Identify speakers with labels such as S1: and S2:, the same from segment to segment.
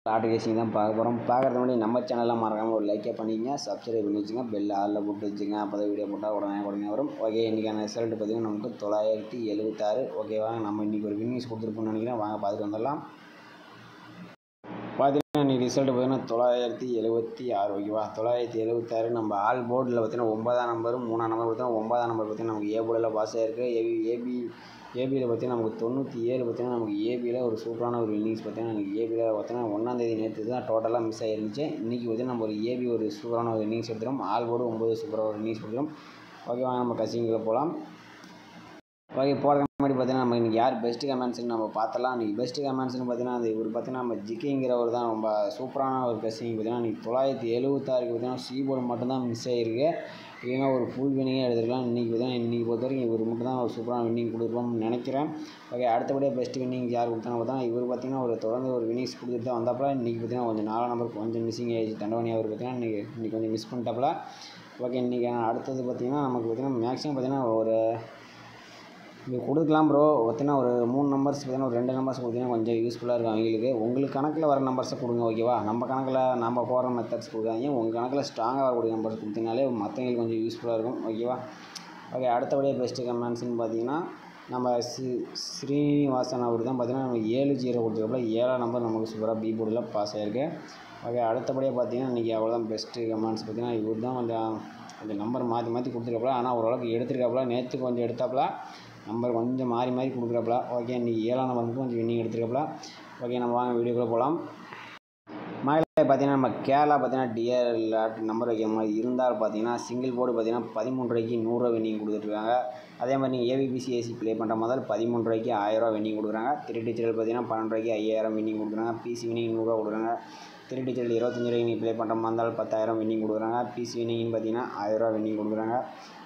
S1: Lottery கேசிங் தான் பார்க்க போகிறோம். பார்க்குறதுக்கு முன்னாடி நம்ம சேனலில் மறக்காமல் ஒரு லைக்கே பண்ணிக்கங்க, சப்ஸ்கிரைப் பண்ணி வச்சுங்க, பெல் ஆளில் போட்டு வச்சுங்க. அப்போ தான் வீடியோ போட்டால் உடனே வரும். ஓகே, இன்றைக்கான ரிசல்ட் பார்த்திங்கன்னா நமக்கு 976. ஓகேவா, நம்ம இன்றைக்கி ஒரு வின்னிங்ஸ் கொடுத்துருப்போம்னு நினைக்கிறேன். வாங்க பார்த்துட்டு வந்துடலாம். பார்த்தீங்கன்னா இன்றைக்கி ரிசல்ட் பார்த்திங்கன்னா 976. ஓகேவா, 976 நம்ம ஆல் போர்டில் பார்த்திங்கன்னா 9ஆம் நம்பரும் 3ஆம் நம்பர் பார்த்திங்கன்னா 9ஆம் நம்பர் பார்த்திங்கன்னா நமக்கு ஏ போர்டில் பாஸ் ஆகிருக்கு. ஏபியில் பார்த்திங்கன்னா நமக்கு 97 பார்த்திங்கன்னா நமக்கு ஏபியில் ஒரு சூப்பரான ஒரு இன்னிங்ஸ் பார்த்திங்கன்னா நமக்கு ஏபியில் பார்த்திங்கன்னா 1ஆம் தேதி நேற்று தான் டோட்டலாக மிஸ் ஆகிருந்துச்சு. இன்றைக்கி பார்த்திங்கன்னா நம்ம ஒரு ஏபி ஒரு சூப்பரான ஒரு இன்னிங்ஸ் எடுத்துகிறோம். ஆல் போர்டு 9 சூப்பராக ஒரு இன்னிங்ஸ் கொடுத்துரும். ஓகேவா, நம்ம கசிங்கில் போகலாம். ஓகே, போகிறதுக்கு முன்னாடி பார்த்தீங்கன்னா நம்ம இன்றைக்கி யார் பெஸ்ட்டு கமெண்ட்ஸ்னு நம்ம பார்த்தலாம். இன்றைக்கி பெஸ்ட்டு கமெண்ட்ஸ்னு பார்த்தீங்கன்னா அது இவர் பார்த்தீங்கன்னா நம்ம ஜிகேங்கிறவர் தான் ரொம்ப சூப்பரான ஒரு கசிங். பார்த்தீங்கன்னா இன்றைக்கி 976 பார்த்தீங்கன்னா சி போர்டு மட்டும்தான் மிஸ் ஆகிருக்கு. இல்லைன்னா ஒரு ஃபுல் வின்னிங்கே எடுத்துருக்கலாம். இன்றைக்கி பார்த்தீங்கன்னா இன்றைக்கி பொறுத்த வரைக்கும் இவர் மட்டும் தான் ஒரு சூப்பரான வின்னிங் கொடுத்துருப்போம்னு நினைக்கிறேன். ஓகே, அடுத்தபடியாக பெஸ்ட் வின்னிங் யார் கொடுத்தாங்க பார்த்தா இவர் பார்த்தீங்கன்னா ஒரு தொடர்ந்து ஒரு வின்னிங்ஸ் கொடுத்துட்டு தான் வந்தாப்புல. இன்றைக்கி பார்த்தீங்கன்னா கொஞ்சம் 4ஆம் நம்பர் கொஞ்சம் மிஸ்ஸிங் ஆகிடுச்சு. தண்டவனி அவர் பார்த்தீங்கன்னா இன்றைக்கி கொஞ்சம் மிஸ் பண்ணிட்டாப்புல. ஓகே, இன்றைக்கி அடுத்தது பார்த்திங்கன்னா நமக்கு பார்த்திங்கன்னா மேக்ஸிமம் பார்த்திங்கன்னா ஒரு இது கொடுக்கலாம் ப்ரோ. பார்த்தீங்கன்னா ஒரு 3 நம்பர்ஸ் பார்த்தீங்கன்னா ஒரு 2 நம்பர்ஸ் கொடுத்தீங்கன்னா கொஞ்சம் யூஸ்ஃபுல்லாக இருக்கும் அவங்களுக்கு. உங்களுக்கு கணக்கில் வர நம்பர்ஸை கொடுங்க. ஓகேவா, நம்ம கணக்கில் நம்ம போகிற மெத்தட்ஸ் கொடுக்காதீங்க. உங்கள் கணக்கில் ஸ்ட்ராங்காக வரக்கூடிய நம்பர்ஸ் கொடுத்தீங்கனாலே மற்றவங்களுக்கு கொஞ்சம் யூஸ்ஃபுல்லாக இருக்கும். ஓகேவா. ஓகே, அடுத்தபடியாக பெஸ்ட்டு கமெண்ட்ஸ்னு பார்த்தீங்கன்னா நம்ம ஸ்ரீனிவாசன் அவர் தான் பார்த்தீங்கன்னா நம்ம 70 கொடுத்துருக்கப்பல 7ஆம் நம்பர் நமக்கு சூப்பராக பி போர்டில் பாஸ் ஆகிருக்கு. ஓகே, அடுத்தபடியாக பார்த்தீங்கன்னா இன்றைக்கி அவ்வளோதான் பெஸ்ட்டு கமெண்ட்ஸ். பார்த்தீங்கன்னா இவர் தான் கொஞ்சம் நம்பர் மாற்றி கொடுத்துருக்காப்புல. ஆனால் ஓரளவுக்கு எடுத்துருக்காப்புல. நேற்று கொஞ்சம் எடுத்தாப்புல நம்பர் கொஞ்சம் மாறி கொடுக்குறாப்புல. ஓகே, இன்றைக்கி 7ஆம் நம்பர் மட்டும் கொஞ்சம் வின்னிங் எடுத்துருக்காப்புல. ஓகே, நம்ம வாங்க வீடியோக்குள்ளே போகலாம். மகளே பார்த்தீங்கன்னா நம்ம கேரளா பார்த்தீங்கன்னா டிஆர் லாட் நம்பர் வைக்கிற மாதிரி இருந்தால் பார்த்தீங்கன்னா சிங்கிள் போர்டு பார்த்தீங்கன்னா 13 ரூபாய்க்கு 100 ரூபா வின்னிங் கொடுத்துட்ருக்காங்க. அதே மாதிரி நீங்கள் ஏபிபிசி ஏசி ப்ளே பண்ணுற மாதிரி 13 ரூபாய்க்கு 1000 ரூபா வின்னிங் கொடுக்குறாங்க. 3 டிஜிட்டல் பார்த்தீங்கன்னா 12 ரூபாய்க்கு 5000 வின்னிங் கொடுக்குறாங்க. பிசி வின்னிங் 100 ரூபா கொடுக்குறாங்க. 3 டிஜிட்டல் 25 ரூபாய்க்கு நீங்கள் ப்ளே பண்ணுற மாதிரி இருந்தால் 10,000 வின்னிங் கொடுக்குறாங்க. பிசி வின்னிங்னு பார்த்தீங்கன்னா 1000 ரூபா வின்னிங் கொடுக்குறாங்க.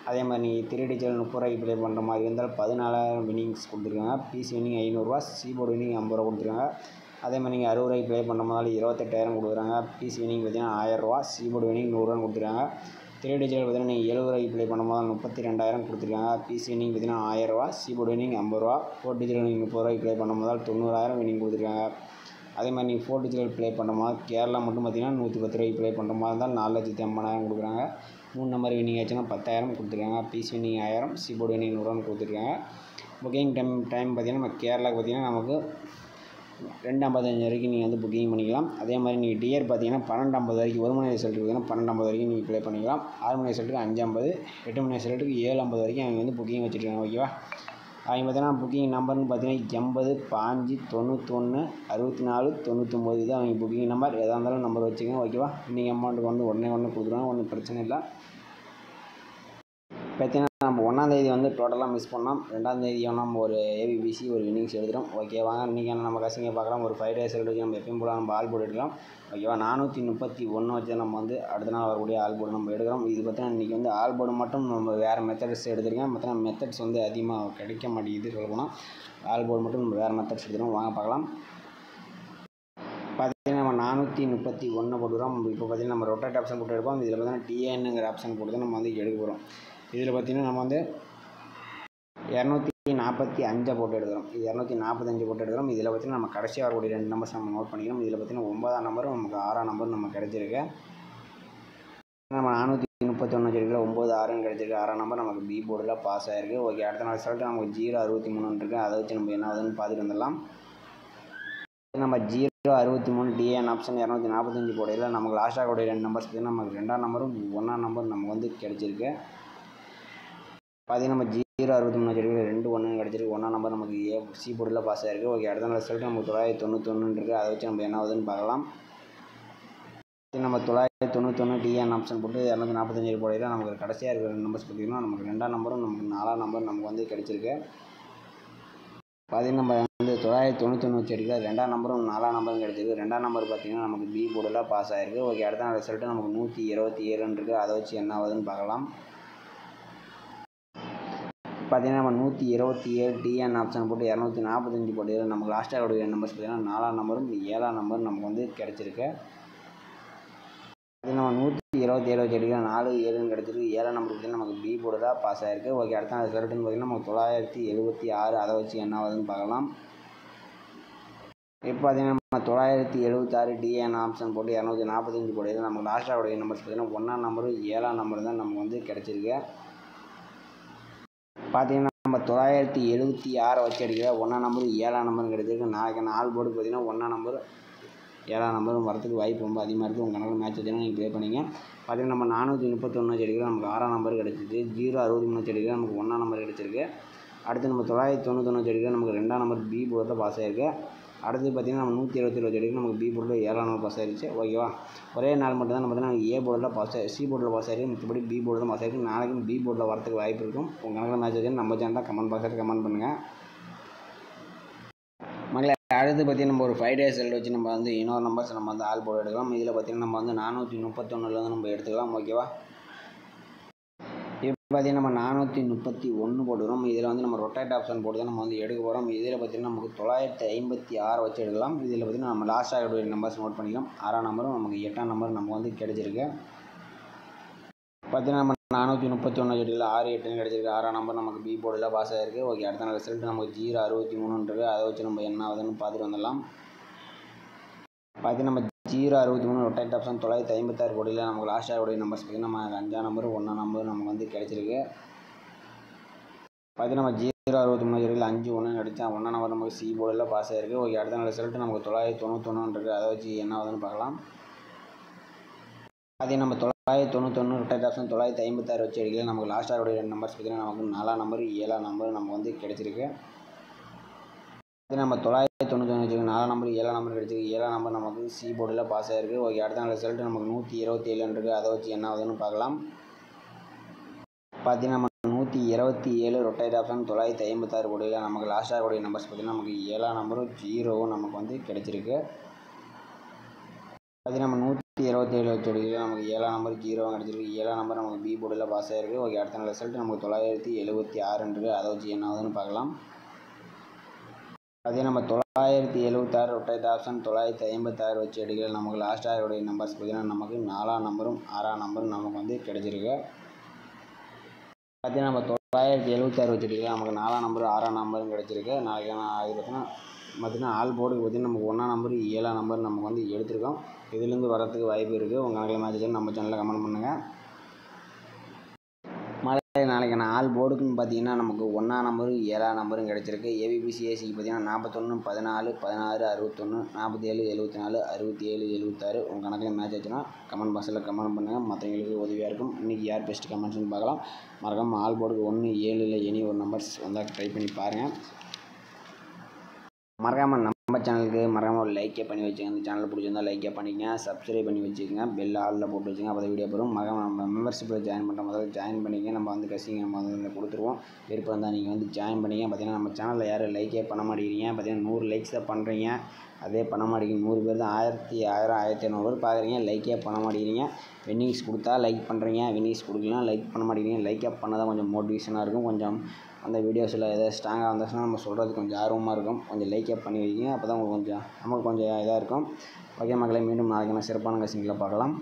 S1: அதே மாதிரி நீங்கள் 3 டிஜிட்டல் 30 ரூபாய்க்கு ப்ளே பண்ணுற மாதிரி இருந்தால் 14,000 வின்னிங்ஸ் கொடுத்துருக்காங்க. பிசி வின்னிங் 500 ரூபா, சி போர்டு வின்னிங் 50 ரூபா கொடுத்துருக்காங்க. அதே மாதிரி நீங்கள் 60 ரூபாய்க்கு ப்ளே பண்ணுற மாதிரி 28,000 கொடுக்குறாங்க. பிசி வின்னிங் பார்த்தீங்கன்னா 1000 ரூபா, சி போர்டு வின்னிங் 100 ரூபா கொடுத்துருக்காங்க. 3 டிஜிட்டல் பார்த்தீங்கன்னா நீங்கள் 70 ரூபாய்க்கு ப்ளே பண்ணும் போது 32,000 கொடுத்துருக்காங்க. பிசி வின்னிங் பார்த்தீங்கன்னா 1000 ரூபா, சி போர்டு வின்னிங் 50 ரூபா. 4 டிஜிட்டல் நீங்கள் 30 ரூபாய்க்கு ப்ளே பண்ணும் போது 90,000 வின்னிங் கொடுத்துருக்காங்க. அதே மாதிரி நீங்கள் 4 டிஜிட்டல் ப்ளே பண்ணுற மாதிரி கேரளா மட்டும் பார்த்தீங்கன்னா 110 ரூபாய்க்கு ப்ளே பண்ணுற மாதிரி இருந்தால் 4,80,000 கொடுக்குறாங்க. 3 நம்பர் வின்னிங் ஆச்சுன்னா 10,000 கொடுத்துருக்காங்க. BC winning 1000, C board winning 100 கொடுத்துருக்காங்க. புக்கிங் டைம் பார்த்தீங்கன்னா நம்ம கேரளாவுக்கு பார்த்தீங்கன்னா நமக்கு 2:55 வரைக்கும் நீங்கள் வந்து புக்கிங் பண்ணிக்கலாம். அதே மாதிரி நீங்கள் டிஆர் பார்த்தீங்கன்னா 12:50 வரைக்கும் 1 மணி ரிசல்ட் பார்த்தீங்கன்னா 12:50 வரைக்கும் நீங்கள் ப்ளே பண்ணிக்கலாம். 6 மணி ரிசல்ட்டுக்கு 5:50, 8 மணி ரிசல்ட்டுக்கு 7:50 வரைக்கும் அவங்க வந்து புக்கிங் வச்சுருக்காங்க. ஓகேவா, அவங்க பார்த்தீங்கன்னா புக்கிங் நம்பர்னு பார்த்தீங்கன்னா 80 5 91 64 99 இது அவங்க புக்கிங் நம்பர். எதாக இருந்தாலும் நம்பர் வச்சுக்கோங்க. ஓகேவா, நீங்கள் அமௌண்ட்டுக்கு வந்து உடனே கொடுத்துருவாங்க, ஒன்றும் பிரச்சனை இல்லை. பார்த்தீங்கன்னா நம்ம 1ஆம் தேதி வந்து டோட்டலாக மிஸ் பண்ணோம். 2ஆம் தேதி நம்ம ஒரு ஏபிபிசி ஒரு வின்னிங்ஸ் எடுத்துகிறோம். ஓகே, வாங்க இன்றைக்கி நம்ம கசிங்க பார்க்கலாம். ஒரு 5 டேஸ் வச்சு நம்ம எப்பயும் போல நம்ம ஆல் போர்டு எடுக்கலாம். ஓகேவா, 431 வச்சு நம்ம வந்து அடுத்த நாள் வரக்கூடிய ஆல் போர்டு நம்ம எடுக்கிறோம். இது பார்த்தீங்கன்னா இன்றைக்கி வந்து ஆல் போர்டு மட்டும் நம்ம வேறு மெத்தட்ஸ் எடுத்துருக்கோம். பார்த்தீங்கன்னா மெத்தட்ஸ் வந்து அதிகமாக கிடைக்க மாட்டேங்குது சொல்ல போனால். ஆல் போர்டு மட்டும் நம்ம வேறு மெத்தட்ஸ் எடுத்துகிறோம். வாங்க பார்க்கலாம். பார்த்தீங்கன்னா நம்ம 431 போட்டுக்கிறோம். இப்போ பார்த்தீங்கன்னா நம்ம ரொட்டேட் ஆப்ஷன் போட்டு எடுப்போம். இதில் பார்த்தீங்கன்னா டிஎன்னுங்கிற ஆப்ஷன் போட்டு தான் நம்ம வந்து எடுக்க போகிறோம். இதில் பார்த்திங்கன்னா நம்ம வந்து 245 போட்டு எடுக்கிறோம். இது 245 போட்டு எடுக்கிறோம். இதில் பார்த்திங்கன்னா நம்ம கடைசியாக வரக்கூடிய 2 நம்பர்ஸ் நம்ம நோட் பண்ணிக்கிறோம். இதில் பார்த்திங்கன்னா 9ஆம் நம்பரும் நமக்கு 6ஆம் நம்பர் நம்ம கிடச்சிருக்கு. நம்ம 431 வச்சுருக்கல 9 6ன்னு கிடச்சிருக்கு. 6ஆம் நம்பர் நமக்கு பி போர்டில் பாஸ் ஆகிருக்கு. ஓகே, அடுத்த நாள் ரிசல்ட்டு நமக்கு 063 இருக்குது. அதை வச்சு நம்ம என்ன ஆகுதுன்னு பார்த்துட்டு வந்துடலாம். நம்ம 063 டிஎன் ஆப்ஷன் 245 போடையில் நமக்கு லாஸ்ட்டாக கூடிய 2 நம்பர்ஸ் பார்த்திங்கன்னா நமக்கு 2ஆம் நம்பரும் 1ஆம் நம்பர் நமக்கு வந்து கிடச்சிருக்கு. பார்த்தீங்கன்னா நம்ம 063 வச்சுருக்கு 2 1 கிடச்சிருக்கு. 1ஆம் நம்பர் நமக்கு சி போர்டில் பாஸ் ஆகிருக்கு. ஓகே, அடுத்த நாள் ரிசல்ட்டு நமக்கு 991 இருக்குது. அதை வச்சு நம்ம என்ன ஆகுதுன்னு பார்க்கலாம். நம்ம 991 டிஎன் ஆப்ஷன் போட்டு 245 போடையில் நமக்கு கடைசியாக இருக்கிற 2 நம்பர்ஸ் பார்த்திங்கன்னா நமக்கு 2ஆம் நம்பரும் நமக்கு 4ஆம் நம்பர் நமக்கு வந்து கிடச்சிருக்கு. பார்த்தீங்கன்னா நம்ம வந்து 991 வச்சுருக்கு 2ஆம் நம்பரும் 4ஆம் நம்பரும் கிடச்சிருக்கு. 2ஆம் நம்பர் பார்த்திங்கன்னா நமக்கு பி போர்டில் பாஸ் ஆகிருக்கு. ஓகே, அடுத்த நாள் ரிசல்ட்டு நமக்கு 127 இருக்குது. அதை வச்சு என்ன ஆகுதுன்னு பார்க்கலாம். பார்த்தீங்கன்னா நம்ம 127 டிஎன் ஆப்ஷன் போட்டு 245 போட்டு நமக்கு லாஸ்ட்டாக உடைய நம்பர்ஸ் பார்த்தீங்கன்னா 4ஆம் நம்பரும் 7ஆம் நம்பர் நமக்கு வந்து கிடச்சிருக்கு. அது நம்ம 127 வச்சுருக்கு 4 7ன்னு கிடச்சிருக்கு. 7ஆம் நம்பர் பார்த்தீங்கன்னா நமக்கு பி போர்டு தான் பாஸ் ஆகிருக்கு. ஓகே, அடுத்த நாள் ரிசல்ட்டுன்னு பார்த்தீங்கன்னா நமக்கு 976. அதை வச்சு என்ன ஆகுதுன்னு பார்க்கலாம். இப்போ பார்த்தீங்கன்னா 976 டிஎன் ஆப்ஷன் போட்டு 245 போடையில் நமக்கு லாஸ்ட்டாக நம்பர்ஸ் பார்த்தீங்கன்னா 1ஆம் நம்பரும் 7ஆம் நம்பர் தான் நமக்கு வந்து கிடச்சிருக்கு. பார்த்தீங்கன்னா நம்ம 976 வச்சு அடிக்கிற 1ஆம் நம்பர் 7ஆம் நம்பரும் கிடச்சிருக்கு. நாளைக்கு ஆல் போர்டுக்கு பார்த்தீங்கன்னா 1ஆம் நம்பர் 7ஆம் நம்பரும் வரதுக்கு வாய்ப்பு ரொம்ப அதிகமாக இருக்குது. உங்கள் கணக்கில் மேட்ச் வச்சுன்னா நீங்கள் ப்ளே பண்ணிங்க. பார்த்தீங்கன்னா நம்ம 431 வச்சு அடிக்கிற நமக்கு 6ஆம் நம்பர் கிடச்சிச்சு. 063 வச்சு அடிக்கிற நமக்கு 1ஆம் நம்பர் கிடச்சிருக்கு. அடுத்து நம்ம 991 வச்சு அடிக்கிற நமக்கு 2ஆம் நம்பர் பி போர்டில் பாஸ் ஆகிருக்கு. அடுத்து பார்த்திங்கன்னா நம்ம 177 வச்சு அடிக்கிற நமக்கு பி போர்டில் 7ஆம் நம்பர் பாஸ் ஆகிடுச்சு. ஓகேவா, ஒரே நாள் மட்டும் தான் நம்ம பார்த்தீங்கன்னா ஏ போர்டில் பாஸ் சி போர்டில் பாஸ் ஆகிருக்கு. மற்றபடி பி போர்டில் பாஸ் ஆகிருக்கு. நாளைக்கும் பி போர்டில் வரதுக்கு வாய்ப்பு இருக்கும். உங்கள் கணக்கில் மேட்ச் வச்சுன்னா நம்ம சேனலில் கமெண்ட் பாக்ஸில் கமெண்ட் பண்ணுங்கள். மகளே, அடுத்து பார்த்திங்கன்னா நம்ம ஒரு 5 days ரிசல்ட் வச்சு நம்ம வந்து இன்னொரு நம்பர்ஸ் நம்ம வந்து ஆல் போர்டு எடுக்கலாம். இதில் பார்த்திங்கன்னா நம்ம வந்து 431 நம்ம எடுத்துக்கலாம். ஓகேவா, இப்போ பார்த்திங்கன்னா நம்ம 431 போட்டுக்கிறோம். இதில் வந்து நம்ம ரொட்டேட் ஆப்ஷன் போட்டு தான் நம்ம வந்து எடுக்க போகிறோம். இதில் பார்த்திங்கன்னா நமக்கு 956 வச்சு எடுக்கலாம். இதில் பார்த்திங்கன்னா நம்ம லாஸ்ட்டாக நம்பர்ஸ் நோட் பண்ணிக்கலாம். 6ஆம் நம்பரும் நமக்கு 8ஆம் நம்பர் நம்ம வந்து கிடச்சிருக்கு. பார்த்திங்கன்னா நம்ம 431 வச்சுல 6 8 கிடச்சிருக்கு. 6ஆம் நம்பர் நமக்கு பி போர்டில் பாஸ் ஆகிருக்கு. ஓகே, அடுத்த நாள் ரிசல்ட் நமக்கு 063 அதை வச்சு நம்ம என்ன ஆகுதுன்னு பார்த்துட்டு வந்துடலாம். பார்த்திங்கன்னா நம்ம 063 ரொட்டேட் ஆப்ஷன் 956 கோடியில் நமக்கு லாஸ்ட்டாக நம்பர்ஸ் பார்த்திங்கன்னா நம்ம 5ஆம் நம்பர் 1ஆம் நம்பர் நமக்கு வந்து கிடச்சிருக்கு. பார்த்திங்கன்னா நம்ம 063 5 1 கிடச்சா 1ஆம் நம்பர் நமக்கு சி போர்டில் பாஸ் ஆகிருக்கு. ஓகே, அடுத்த நாள் ரிசல்ட் நமக்கு 991 இருக்குது. அதை வச்சு என்ன ஆகுதுன்னு பார்க்கலாம். அதே நம்ம 991 ரொட்டேட் ஆப்ஷன் 956 வச்சு அடிக்கல நமக்கு லாஸ்ட்டாக நம்பர்ஸ் பார்த்திங்கன்னா நமக்கு 4ஆம் நம்பர் 7ஆம் நம்பர் நமக்கு வந்து கிடச்சிருக்கு. அதே நம்ம 991 வச்சுருக்கு 4ஆம் நம்பர் 7ஆம் நம்பர் கிடச்சிருக்கு. 7ஆம் நம்பர் நமக்கு சி போர்டில் பாஸ் ஆகிருக்கு. ஓகே, அடுத்த நாள் ரிசல்ட் நமக்கு 127 இருக்குது. அதை வச்சு என்ன ஆகுதுன்னு பார்க்கலாம். பார்த்தீங்கன்னா நம்ம 127 ரொட்டேட் ஆப்ஷன் 956 கோடியில் நமக்கு லாஸ்ட்டாக நம்பர்ஸ் பார்த்திங்கன்னா நமக்கு 7ஆம் நம்பரும் 0வும் நமக்கு வந்து கிடச்சிருக்கு. பார்த்தீங்கன்னா நம்ம 127 வச்சு அடிக்கல நமக்கு 7ஆம் நம்பர் 0வும் கிடச்சிருக்கு. 7ஆம் நம்பர் நமக்கு பி போர்டில் பாஸ் ஆகிருக்கு. ஓகே, அடுத்த நாள் ரிசல்ட் நமக்கு 976 இருக்குது. அதை வச்சு என்ன ஆகுதுன்னு பார்க்கலாம். அதே நம்ம 976 ரொட்டேட் ஆப்ஷன் 956 வச்சு அடிக்கல நமக்கு லாஸ்ட்டாக நம்பர்ஸ் பார்த்திங்கன்னா நமக்கு 4ஆம் நம்பரும் 6ஆம் நம்பரும் நமக்கு வந்து கிடச்சிருக்கு. பார்த்தீங்கன்னா நம்ம 976 வச்சு அடிக்கல நமக்கு 4ஆம் நம்பர் 6ஆம் நம்பரும் கிடச்சிருக்கு. நாளைக்கு அது பார்த்திங்கன்னா ஆல் போர்டுக்கு பார்த்திங்கன்னா நமக்கு 1ஆம் நம்பர் 7ஆம் நம்பர் நமக்கு வந்து எடுத்திருக்கோம். இதுலேருந்து வரதுக்கு வாய்ப்பு இருக்குது. உங்கள் கணக்கில் மேட்ச் நம்ம சேனலில் கமெண்ட் பண்ணுங்கள். நாளைக்கு ஆல் போர்டுக்குன்னு பார்த்தீங்கன்னா நமக்கு 1ஆம் நம்பரும் 7ஆம் நம்பரும் கிடச்சிருக்கு. ஏபிபிசிஏசிக்கு பார்த்தீங்கன்னா 41 14 16 61 47 74 67 76 உங்கள் கணக்கில் மேட்ச் ஆச்சுன்னா கமெண்ட் பாக்ஸில் கமெண்ட் பண்ணுங்கள். மற்றவங்களுக்கு உதவியாக இருக்கும். இன்றைக்கி யார் பெஸ்ட் கமெண்ட்ஸ்னு பார்க்கலாம். மறக்காமல் ஆல் போர்டுக்கு 1 7 எனி ஒரு நம்பர்ஸ் வந்தால் ட்ரை பண்ணி பாருங்கள். மறக்காமல் நம்ம சேனலுக்கு மறக்காமல் ஒரு லைக்கே பண்ணி வச்சுங்க. இந்த சேனல் பிடிச்சிருந்தால் லைக்கே பண்ணிக்கங்க. சப்ஸ்கிரைப் பண்ணி வச்சுக்கோங்க. பெல் ஆலில் போட்டு வச்சுங்க. அப்போ வீடியோ போகிறோம். மறக்காமல் நம்ம மெம்பர்ஷிப்பில் ஜாயின் பண்ணுற முதல்ல ஜாயின் பண்ணிங்க. நம்ம வந்து கசிங்க நம்ம வந்து கொடுத்துருவோம். விருப்பம் இருந்தால் நீங்கள் வந்து ஜாயின் பண்ணிங்க. பார்த்தீங்கன்னா நம்ம சேனலில் யாரும் லைக்கே பண்ண மாட்டேங்கிறீங்க. பார்த்தீங்கன்னா 100 லைக்ஸ் தான் பண்ணுறீங்க. அதே பண்ண மாட்டேங்கிறீங்க. 100 பேர் தான் 1000 1500 பேர் பார்க்குறீங்க. லைக்கே பண்ண மாட்டேங்கிறீங்க. வின்னிங்ஸ் கொடுத்தா லைக் பண்ணுறீங்க. வின்னிங்ஸ் கொடுக்கலாம் லைக் பண்ண மாட்டேங்கிறீங்க. லைக்கே பண்ணால் தான் கொஞ்சம் மோட்டிவேஷனாக இருக்கும். கொஞ்சம் அந்த வீடியோஸில் எதாவது ஸ்ட்ராங்காக இருந்துச்சுன்னா நம்ம சொல்கிறது கொஞ்சம் ஆர்வமாக இருக்கும். கொஞ்சம் லைக்கே பண்ணி வைக்கிங்க. அப்போ தான் உங்களுக்கு கொஞ்சம் நமக்கு கொஞ்சம் இதாக இருக்கும். ஓகே மக்களே, மீண்டும் நாளைக்கு சிறப்பான கசிங்களை பார்க்கலாம்.